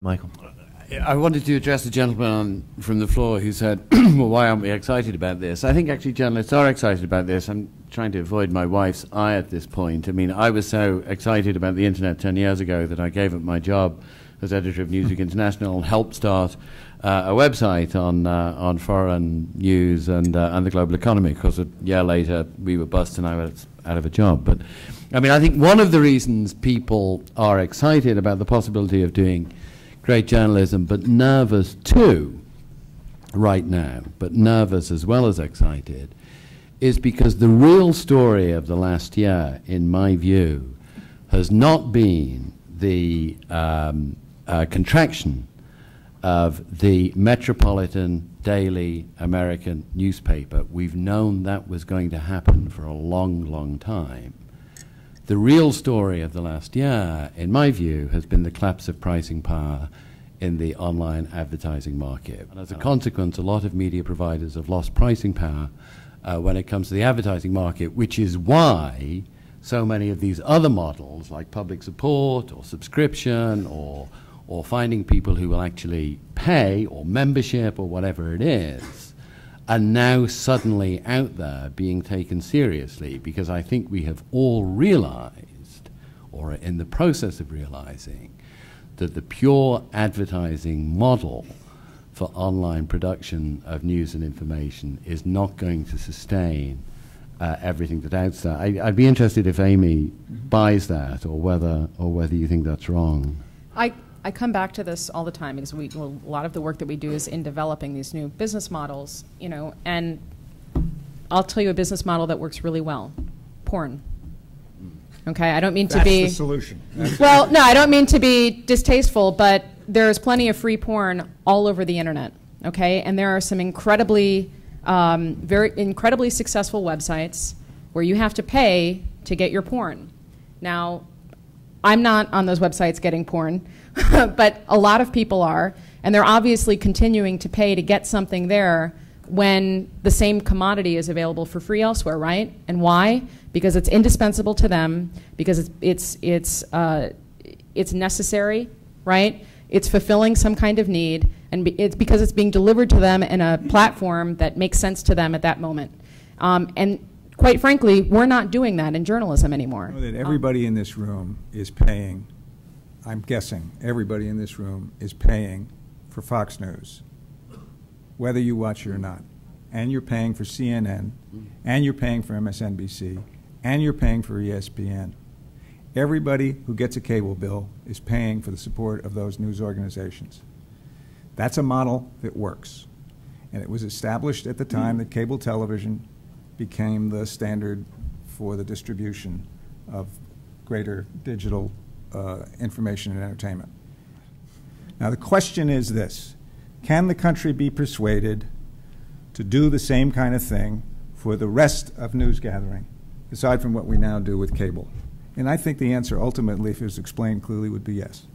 Michael. I wanted to address the gentleman from the floor who said, well, why aren't we excited about this? I think actually journalists are excited about this. I'm trying to avoid my wife's eye at this point. I mean, I was so excited about the internet 10 years ago that I gave up my job as editor of Newsweek International and helped start a website on foreign news and the global economy, because a year later we were bust and I was out of a job. But I mean, I think one of the reasons people are excited about the possibility of doing great journalism, but nervous too right now, but nervous as well as excited, is because the real story of the last year, in my view, has not been the contraction of the metropolitan daily American newspaper. We've known that was going to happen for a long, long time. The real story of the last year, in my view, has been the collapse of pricing power in the online advertising market. And as a consequence, a lot of media providers have lost pricing power when it comes to the advertising market, which is why so many of these other models, like public support or subscription or finding people who will actually pay, or membership or whatever it is, are now suddenly out there being taken seriously, because I think we have all realized, or are in the process of realizing, that the pure advertising model for online production of news and information is not going to sustain everything that's out there. I'd be interested if Amy buys that, or whether you think that's wrong. I come back to this all the time, because a lot of the work that we do is in developing these new business models, you know, and I'll tell you a business model that works really well: porn. Okay, I don't mean to be... That's the solution. Well, no, I don't mean to be distasteful, but there's plenty of free porn all over the internet, okay? And there are some incredibly, incredibly successful websites where you have to pay to get your porn. Now, I'm not on those websites getting porn, but a lot of people are, and they're obviously continuing to pay to get something there when the same commodity is available for free elsewhere, right? And why? Because it's indispensable to them, because it's necessary, right? It's fulfilling some kind of need, and it's because it's being delivered to them in a platform that makes sense to them at that moment. And quite frankly, we're not doing that in journalism anymore. You know that everybody in this room is paying, I'm guessing, everybody in this room is paying for Fox News, whether you watch it or not. And you're paying for CNN, and you're paying for MSNBC, and you're paying for ESPN. Everybody who gets a cable bill is paying for the support of those news organizations. That's a model that works. And it was established at the time that cable television became the standard for the distribution of greater digital information and entertainment. Now the question is this: can the country be persuaded to do the same kind of thing for the rest of news gathering, aside from what we now do with cable? And I think the answer ultimately, if it was explained clearly, would be yes.